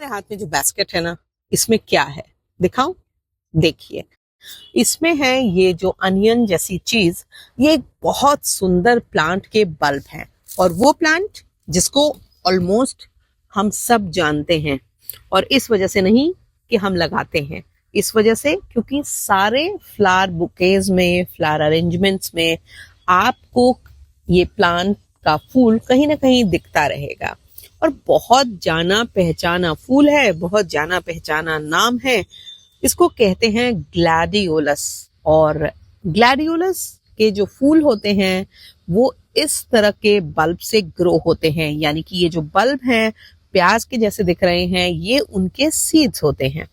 मेरे हाथ में जो बास्केट है ना, इसमें क्या है दिखाऊं? देखिए, इसमें है ये जो अनियन जैसी चीज, ये एक बहुत सुंदर प्लांट के बल्ब हैं। और वो प्लांट जिसको ऑलमोस्ट हम सब जानते हैं, और इस वजह से नहीं कि हम लगाते हैं, इस वजह से क्योंकि सारे फ्लावर बुकेज में, फ्लावर अरेंजमेंट्स में आपको ये प्लांट का फूल कहीं ना कहीं दिखता रहेगा। और बहुत जाना पहचाना फूल है, बहुत जाना पहचाना नाम है। इसको कहते हैं ग्लैडियोलस। और ग्लैडियोलस के जो फूल होते हैं वो इस तरह के बल्ब से ग्रो होते हैं, यानी कि ये जो बल्ब हैं प्याज के जैसे दिख रहे हैं, ये उनके सीड्स होते हैं।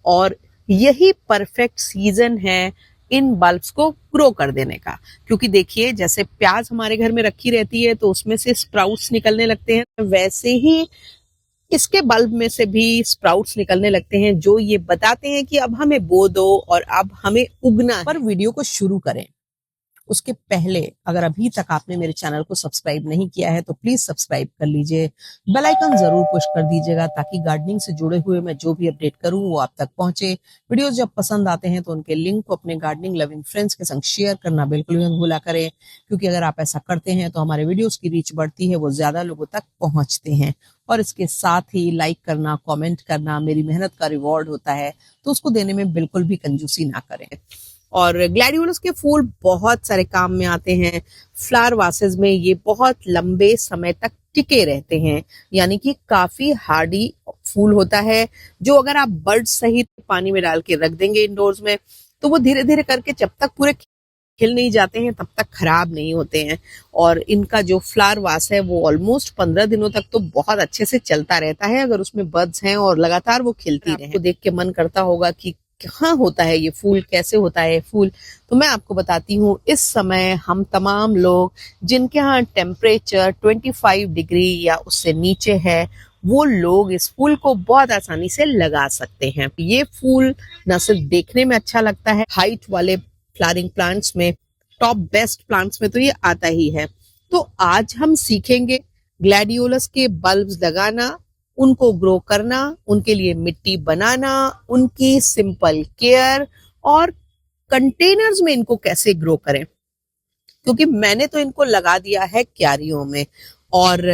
और यही परफेक्ट सीजन है इन बल्ब्स को ग्रो कर देने का। क्योंकि देखिए, जैसे प्याज हमारे घर में रखी रहती है तो उसमें से स्प्राउट्स निकलने लगते हैं, वैसे ही इसके बल्ब में से भी स्प्राउट्स निकलने लगते हैं, जो ये बताते हैं कि अब हमें बो दो और अब हमें उगना है। पर वीडियो को शुरू करें उसके पहले अगर अभी तक आपने मेरे चैनल को सब्सक्राइब नहीं किया है तो प्लीज सब्सक्राइब कर लीजिए, बेल आइकन जरूर पुश कर दीजिएगा ताकि गार्डनिंग से जुड़े हुए मैं जो भी अपडेट करूं वो आप तक पहुंचे। वीडियोस जब पसंद आते हैं तो उनके लिंक को अपने गार्डनिंग लविंग फ्रेंड्स के संग शेयर करना बिल्कुल भी मत भूला करें, क्योंकि अगर आप ऐसा करते हैं तो हमारे वीडियोस की रीच बढ़ती है, वो ज्यादा लोगों तक पहुंचते हैं। और इसके साथ ही लाइक करना, कमेंट करना मेरी मेहनत का रिवॉर्ड होता है, तो उसको देने में बिल्कुल भी कंजूसी ना करें। और ग्लैडियोलस के फूल बहुत सारे काम में आते हैं। फ्लावर वासेस में ये बहुत लंबे समय तक टिके रहते हैं, यानी कि काफी हार्डी फूल होता है, जो अगर आप बर्ड सहित पानी में डाल के रख देंगे इंडोर्स में तो वो धीरे धीरे करके जब तक पूरे खिल नहीं जाते हैं तब तक खराब नहीं होते हैं। और इनका जो फ्लावर वास है वो ऑलमोस्ट 15 दिनों तक तो बहुत अच्छे से चलता रहता है, अगर उसमें बड्स हैं और लगातार वो खिलती रहे। आपको देख के मन करता होगा कि कहाँ होता है ये फूल, कैसे होता है फूल, तो मैं आपको बताती हूँ। इस समय हम तमाम लोग जिनके यहाँ टेम्परेचर 25 डिग्री या उससे नीचे है, वो लोग इस फूल को बहुत आसानी से लगा सकते हैं। ये फूल न सिर्फ देखने में अच्छा लगता है, हाइट वाले फ्लावरिंग प्लांट्स में, टॉप बेस्ट प्लांट्स में तो ये आता ही है। तो आज हम सीखेंगे ग्लैडियोलस के बल्ब्स लगाना, उनको ग्रो करना, उनके लिए मिट्टी बनाना, उनकी सिंपल केयर और कंटेनर्स में इनको कैसे ग्रो करें। क्योंकि मैंने तो इनको लगा दिया है क्यारियों में। और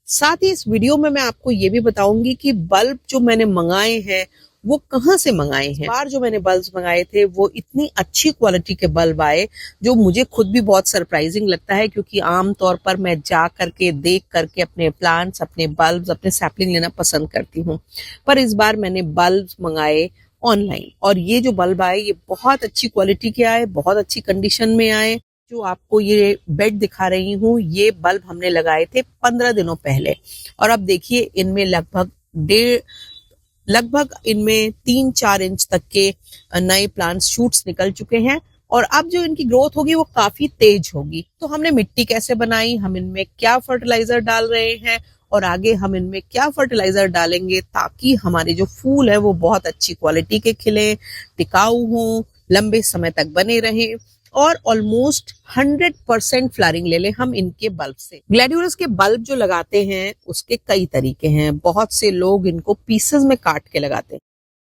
साथ ही इस वीडियो में मैं आपको ये भी बताऊंगी कि बल्ब जो मैंने मंगाए हैं वो कहाँ से मंगाए हैं। बार जो मैंने बल्ब मंगाए थे वो इतनी अच्छी क्वालिटी के बल्ब आए, जो मुझे खुद भी बहुत सरप्राइजिंग लगता है, क्योंकि आमतौर पर मैं जा करके देख करके अपने प्लांट्स, अपने बल्ब्स, अपने सैपलिंग लेना पसंद करती हूँ। पर इस बार मैंने बल्ब मंगाए ऑनलाइन, और ये जो बल्ब आए ये बहुत अच्छी क्वालिटी के आए, बहुत अच्छी कंडीशन में आए। जो आपको ये बेड दिखा रही हूँ, ये बल्ब हमने लगाए थे 15 दिनों पहले, और अब देखिए इनमें लगभग इनमें 3-4 इंच तक के नए प्लांट शूट्स निकल चुके हैं। और अब जो इनकी ग्रोथ होगी वो काफी तेज होगी। तो हमने मिट्टी कैसे बनाई, हम इनमें क्या फर्टिलाइजर डाल रहे हैं, और आगे हम इनमें क्या फर्टिलाइजर डालेंगे ताकि हमारे जो फूल है वो बहुत अच्छी क्वालिटी के खिले, टिकाऊ हों, लंबे समय तक बने रहें और ऑलमोस्ट 100% फ्लावरिंग ले लें हम इनके बल्ब से। ग्लैडियोलस के बल्ब जो लगाते हैं उसके कई तरीके हैं। बहुत से लोग इनको पीसेस में काट के लगाते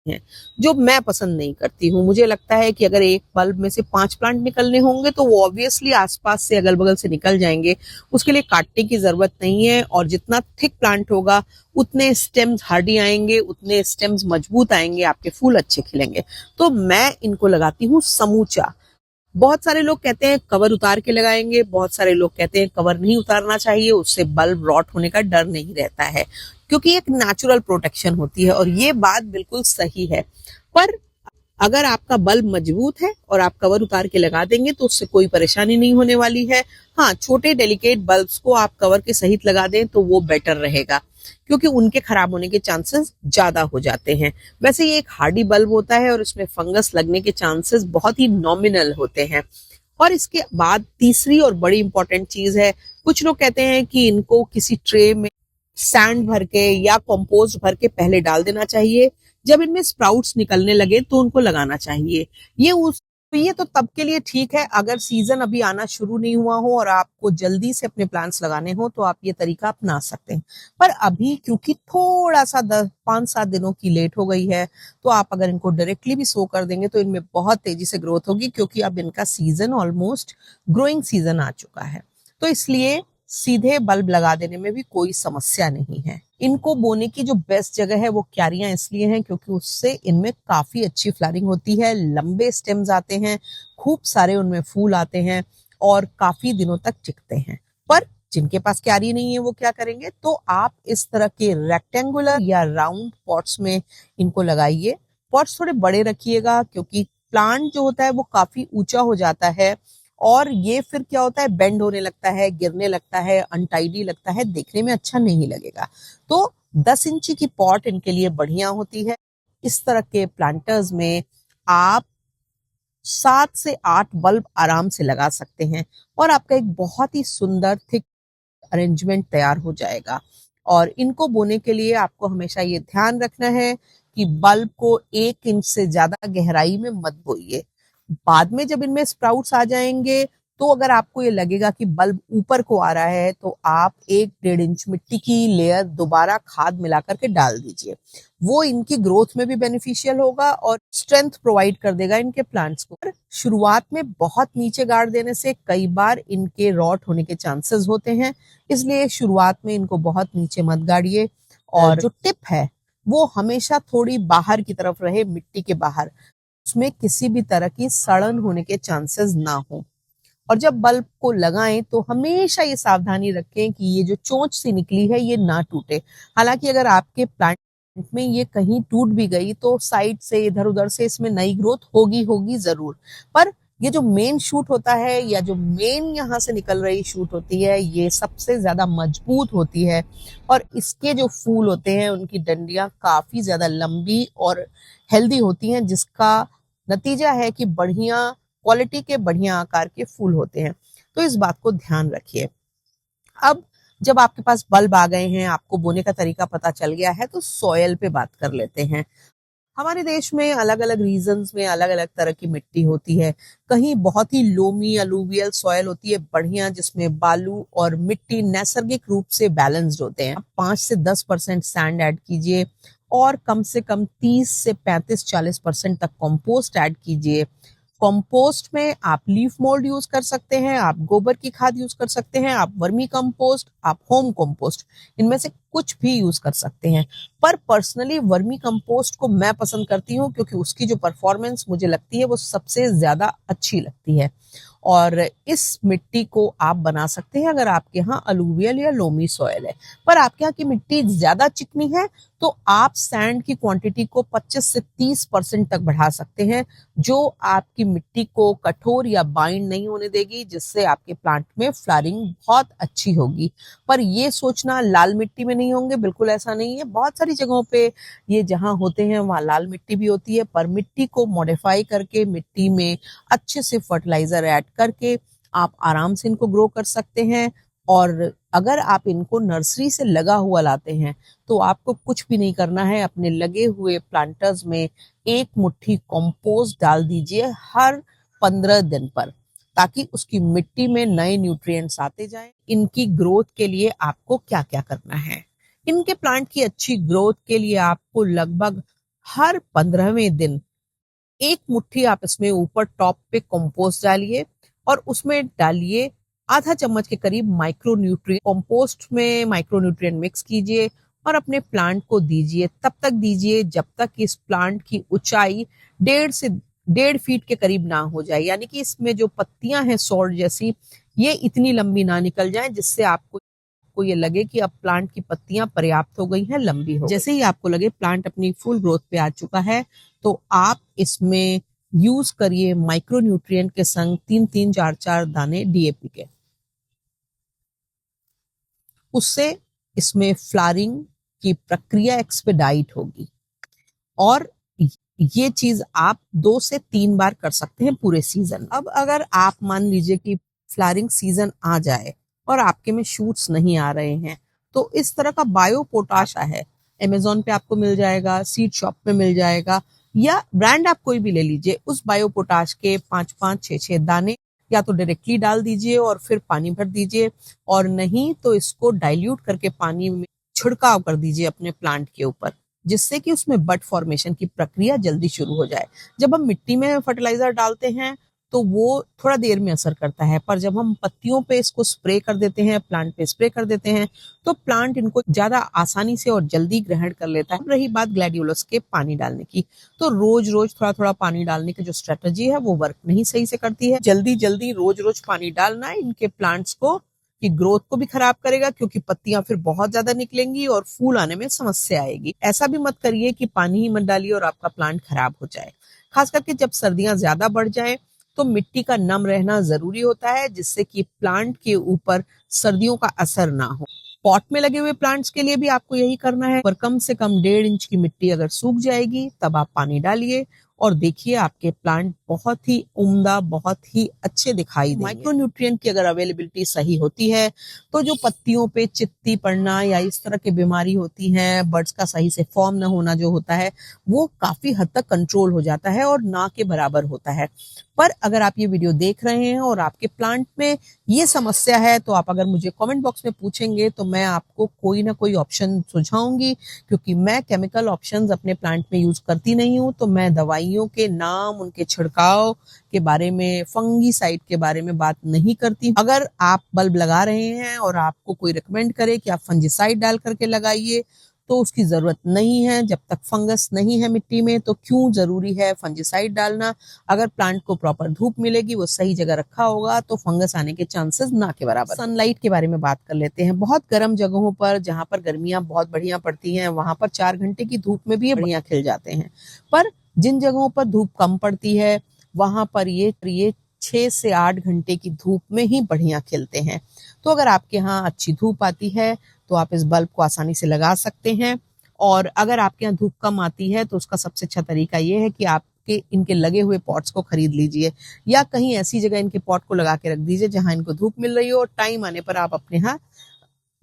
हैं, जो मैं पसंद नहीं करती हूँ। मुझे लगता है कि अगर एक बल्ब में से 5 प्लांट निकलने होंगे तो वो ऑब्वियसली आसपास से, अगल बगल से निकल जाएंगे, उसके लिए काटने की जरूरत नहीं है। और जितना थिक प्लांट होगा उतने स्टेम्स हार्डी आएंगे, उतने स्टेम्स मजबूत आएंगे, आपके फूल अच्छे खिलेंगे। तो मैं इनको लगाती हूँ समूचा। बहुत सारे लोग कहते हैं कवर उतार के लगाएंगे, बहुत सारे लोग कहते हैं कवर नहीं उतारना चाहिए, उससे बल्ब रॉट होने का डर नहीं रहता है, क्योंकि एक नेचुरल प्रोटेक्शन होती है। और ये बात बिल्कुल सही है। पर अगर आपका बल्ब मजबूत है और आप कवर उतार के लगा देंगे तो उससे कोई परेशानी नहीं होने वाली है। हाँ, छोटे डेलिकेट बल्ब्स को आप कवर के सहित लगा दें तो वो बेटर रहेगा, क्योंकि उनके खराब होने के चांसेस ज्यादा हो जाते हैं। वैसे ये एक हार्डी बल्ब होता है और इसमें फंगस लगने के चांसेस बहुत ही नॉमिनल होते हैं। और इसके बाद तीसरी और बड़ी इंपॉर्टेंट चीज है, कुछ लोग कहते हैं कि इनको किसी ट्रे में सैंड भर के या कंपोस्ट भर के पहले डाल देना चाहिए, जब इनमें स्प्राउट्स निकलने लगे तो उनको लगाना चाहिए। ये उस तो ये तो तब के लिए ठीक है, अगर सीजन अभी आना शुरू नहीं हुआ हो और आपको जल्दी से अपने प्लांट्स लगाने हो तो आप ये तरीका अपना सकते हैं। पर अभी क्योंकि थोड़ा सा 5-7 दिनों की लेट हो गई है, तो आप अगर इनको डायरेक्टली भी सो कर देंगे तो इनमें बहुत तेजी से ग्रोथ होगी, क्योंकि अब इनका सीजन ऑलमोस्ट ग्रोइंग सीजन आ चुका है। तो इसलिए सीधे बल्ब लगा देने में भी कोई समस्या नहीं है। इनको बोने की जो बेस्ट जगह है वो क्यारियां इसलिए हैं क्योंकि उससे इनमें काफी अच्छी फ्लावरिंग होती है, लंबे स्टेम्स आते हैं, खूब सारे उनमें फूल आते हैं और काफी दिनों तक टिकते हैं। पर जिनके पास क्यारी नहीं है वो क्या करेंगे, तो आप इस तरह के रेक्टेंगुलर या राउंड पॉट्स में इनको लगाइए। पॉट्स थोड़े बड़े रखिएगा क्योंकि प्लांट जो होता है वो काफी ऊंचा हो जाता है और ये फिर क्या होता है, बेंड होने लगता है, गिरने लगता है, अनटाइडी लगता है, देखने में अच्छा नहीं लगेगा। तो 10 इंची की पॉट इनके लिए बढ़िया होती है। इस तरह के प्लांटर्स में आप 7 से 8 बल्ब आराम से लगा सकते हैं और आपका एक बहुत ही सुंदर थिक अरेंजमेंट तैयार हो जाएगा। और इनको बोने के लिए आपको हमेशा ये ध्यान रखना है कि बल्ब को 1 इंच से ज्यादा गहराई में मत बोइए। बाद में जब इनमें स्प्राउट्स आ जाएंगे तो अगर आपको ये लगेगा कि बल्ब ऊपर को आ रहा है तो आप 1-1.5 इंच मिट्टी की लेयर दोबारा खाद मिला करके डाल दीजिए। वो इनकी ग्रोथ में भी बेनिफिशियल होगा और स्ट्रेंथ प्रोवाइड कर देगा इनके प्लांट्स को। शुरुआत में बहुत नीचे गाड़ देने से कई बार इनके रॉट होने के चांसेस होते हैं, इसलिए शुरुआत में इनको बहुत नीचे मत गाड़िए। और जो टिप है वो हमेशा थोड़ी बाहर की तरफ रहे, मिट्टी के बाहर, उसमें किसी भी तरह की सड़न होने के चांसेस ना हो। और जब बल्ब को लगाएं तो हमेशा ये सावधानी रखें कि ये जो चोंच सी निकली है ये ना टूटे। हालांकि अगर आपके प्लांट में ये कहीं टूट भी गई तो साइड से इधर उधर से इसमें नई ग्रोथ होगी जरूर। पर ये जो मेन शूट होता है या जो मेन यहाँ से निकल रही शूट होती है ये सबसे ज्यादा मजबूत होती है और इसके जो फूल होते हैं उनकी डंडियां काफी ज्यादा लंबी और हेल्दी होती हैं, जिसका नतीजा है कि बढ़िया क्वालिटी के बढ़िया आकार के फूल होते हैं। तो इस बात को ध्यान रखिए। अब जब आपके पास बल्ब आ गए हैं, आपको बोने का तरीका पता चल गया है, तो सॉयल पे बात कर लेते हैं। हमारे देश में अलग अलग रीजन्स में अलग अलग तरह की मिट्टी होती है। कहीं बहुत ही लोमी अलूवियल सॉयल होती है बढ़िया, जिसमें बालू और मिट्टी नैसर्गिक रूप से बैलेंस्ड होते हैं। 5 से 10% सैंड ऐड कीजिए और कम से कम 30 से 35-40% तक कंपोस्ट ऐड कीजिए। कंपोस्ट में आप लीफ मोल्ड यूज कर सकते हैं, आप गोबर की खाद यूज कर सकते हैं, आप वर्मी कंपोस्ट, आप होम कंपोस्ट, इनमें से कुछ भी यूज कर सकते हैं। पर पर्सनली वर्मी कंपोस्ट को मैं पसंद करती हूँ क्योंकि उसकी जो परफॉर्मेंस मुझे लगती है वो सबसे ज्यादा अच्छी लगती है। और इस मिट्टी को आप बना सकते हैं अगर आपके यहाँ अलूवियल या लोमी सॉयल है। पर आपके यहाँ की मिट्टी ज्यादा चिकनी है तो आप सैंड की क्वांटिटी को 25 से 30% तक बढ़ा सकते हैं, जो आपकी मिट्टी को कठोर या बाइंड नहीं होने देगी, जिससे आपके प्लांट में फ्लावरिंग बहुत अच्छी होगी। पर ये सोचना लाल मिट्टी में नहीं होंगे, बिल्कुल ऐसा नहीं है। बहुत सारी जगहों पे ये जहाँ होते हैं वहाँ लाल मिट्टी भी होती है, पर मिट्टी को मॉडिफाई करके मिट्टी में अच्छे से फर्टिलाइजर ऐड करके आप आराम से इनको ग्रो कर सकते हैं। और अगर आप इनको नर्सरी से लगा हुआ लाते हैं तो आपको कुछ भी नहीं करना है, अपने लगे हुए प्लांटर्स में 1 मुट्ठी कंपोस्ट डाल दीजिए हर 15 दिन पर, ताकि उसकी मिट्टी में नए न्यूट्रिएंट्स आते जाएं। इनकी ग्रोथ के लिए आपको क्या क्या करना है, इनके प्लांट की अच्छी ग्रोथ के लिए आपको लगभग हर 15वें दिन 1 मुट्ठी आप इसमें ऊपर टॉप पे कंपोस्ट डालिए और उसमें डालिए आधा चम्मच के करीब माइक्रो न्यूट्रिएंट। कंपोस्ट में माइक्रो न्यूट्रिएंट मिक्स कीजिए और अपने प्लांट को दीजिए। तब तक दीजिए जब तक इस प्लांट की ऊंचाई 1.5 से 1.5 फीट के करीब ना हो जाए, यानी कि इसमें जो पत्तियां हैं सॉर्ट जैसी, ये इतनी लंबी ना निकल जाए जिससे आपको ये लगे कि अब प्लांट की पत्तियां पर्याप्त हो गई हैं, लंबी हो। जैसे ही आपको लगे प्लांट अपनी फुल ग्रोथ पे आ चुका है तो आप इसमें यूज करिए माइक्रो न्यूट्रिएंट के संग 3-3, 4-4 दाने डीएपी के। उससे इसमें फ्लावरिंग की प्रक्रिया एक्सपेडाइट होगी और ये चीज आप 2 से 3 बार कर सकते हैं पूरे सीजन। अब अगर आप मान लीजिए कि फ्लावरिंग सीजन आ जाए और आपके में शूट्स नहीं आ रहे हैं, तो इस तरह का बायो पोटाश है, अमेजोन पे आपको मिल जाएगा, सीड शॉप पे मिल जाएगा। या ब्रांड आप कोई भी ले लीजिए, उस बायो पोटाश के 5-5, 6-6 दाने या तो डायरेक्टली डाल दीजिए और फिर पानी भर दीजिए, और नहीं तो इसको डाइल्यूट करके पानी में छिड़काव कर दीजिए अपने प्लांट के ऊपर, जिससे कि उसमें बड फॉर्मेशन की प्रक्रिया जल्दी शुरू हो जाए। जब हम मिट्टी में फर्टिलाइजर डालते हैं तो वो थोड़ा देर में असर करता है, पर जब हम पत्तियों पे इसको स्प्रे कर देते हैं, प्लांट पे स्प्रे कर देते हैं, तो प्लांट इनको ज्यादा आसानी से और जल्दी ग्रहण कर लेता है। रही बात ग्लैडियोलस के पानी डालने की, तो रोज रोज थोड़ा थोड़ा पानी डालने की जो स्ट्रेटजी है वो वर्क नहीं सही से करती है। जल्दी जल्दी रोज रोज पानी डालना इनके प्लांट्स को की ग्रोथ को भी खराब करेगा, क्योंकि पत्तियां फिर बहुत ज्यादा निकलेंगी और फूल आने में समस्या आएगी। ऐसा भी मत करिए कि पानी ही मत डालिए और आपका प्लांट खराब हो जाए। खास करके जब सर्दियां ज्यादा बढ़ जाए तो मिट्टी का नम रहना जरूरी होता है, जिससे कि प्लांट के ऊपर सर्दियों का असर ना हो। पॉट में लगे हुए प्लांट्स के लिए भी आपको यही करना है, पर कम से कम 1.5 इंच की मिट्टी अगर सूख जाएगी तब आप पानी डालिए और देखिए आपके प्लांट बहुत ही उम्दा, बहुत ही अच्छे दिखाई देंगे। माइक्रोन्यूट्रिएंट की अगर अवेलेबिलिटी सही होती है तो जो पत्तियों पे चित्ती पड़ना या इस तरह की बीमारी होती है, बर्ड्स का सही से फॉर्म न होना जो होता है, वो काफी हद तक कंट्रोल हो जाता है और ना के बराबर होता है। पर अगर आप ये वीडियो देख रहे हैं और आपके प्लांट में ये समस्या है, तो आप अगर मुझे कमेंट बॉक्स में पूछेंगे तो मैं आपको कोई ना कोई ऑप्शन सुझाऊंगी, क्योंकि मैं केमिकल ऑप्शंस अपने प्लांट में यूज करती नहीं हूँ। तो मैं दवाइयों के नाम, उनके छिड़काव के बारे में, फंगीसाइड के बारे में बात नहीं करती। अगर आप बल्ब लगा रहे हैं और आपको कोई रिकमेंड करे कि आप फंजीसाइड डाल करके लगाइए, तो उसकी जरूरत नहीं है। जब तक फंगस नहीं है मिट्टी में तो क्यों जरूरी है फंजीसाइड डालना। अगर प्लांट को प्रॉपर धूप मिलेगी, वो सही जगह रखा होगा, तो फंगस आने के चांसेस ना के बराबर। सनलाइट के बारे में बात कर लेते हैं। बहुत गर्म जगहों पर, जहां पर गर्मियां बहुत बढ़िया पड़ती हैं, वहां पर 4 घंटे की धूप में भी ये बढ़िया खिल जाते हैं। पर जिन जगहों पर धूप कम पड़ती है वहां पर ये 6 से 8 घंटे की धूप में ही बढ़िया खिलते हैं। तो अगर आपके यहाँ अच्छी धूप आती है तो आप इस बल्ब को आसानी से लगा सकते हैं। और अगर आपके यहाँ धूप कम आती है तो उसका सबसे अच्छा तरीका ये है कि आपके इनके लगे हुए पॉट्स को खरीद लीजिए, या कहीं ऐसी जगह इनके पॉट को लगा के रख दीजिए जहां इनको धूप मिल रही हो, और टाइम आने पर आप अपने यहाँ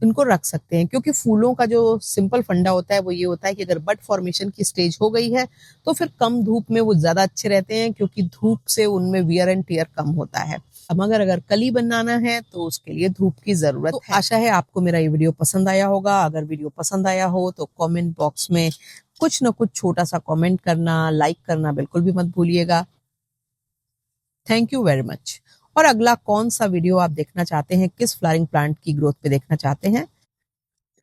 इनको रख सकते हैं। क्योंकि फूलों का जो सिंपल फंडा होता है वो ये होता है कि अगर बड फॉर्मेशन की स्टेज हो गई है तो फिर कम धूप में वो ज्यादा अच्छे रहते हैं, क्योंकि धूप से उनमें वियर एंड टियर कम होता है। अब अगर कली बनाना है तो उसके लिए धूप की जरूरत है। आशा है आपको मेरा ये वीडियो पसंद आया होगा। अगर वीडियो पसंद आया हो तो कमेंट बॉक्स में कुछ ना कुछ छोटा सा कमेंट करना, लाइक करना बिल्कुल भी मत भूलिएगा। Thank you very much. और अगला कौन सा वीडियो आप देखना चाहते हैं, किस फ्लावरिंग प्लांट की ग्रोथ पे देखना चाहते हैं,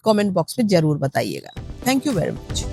कमेंट बॉक्स में जरूर बताइएगा। Thank you very much.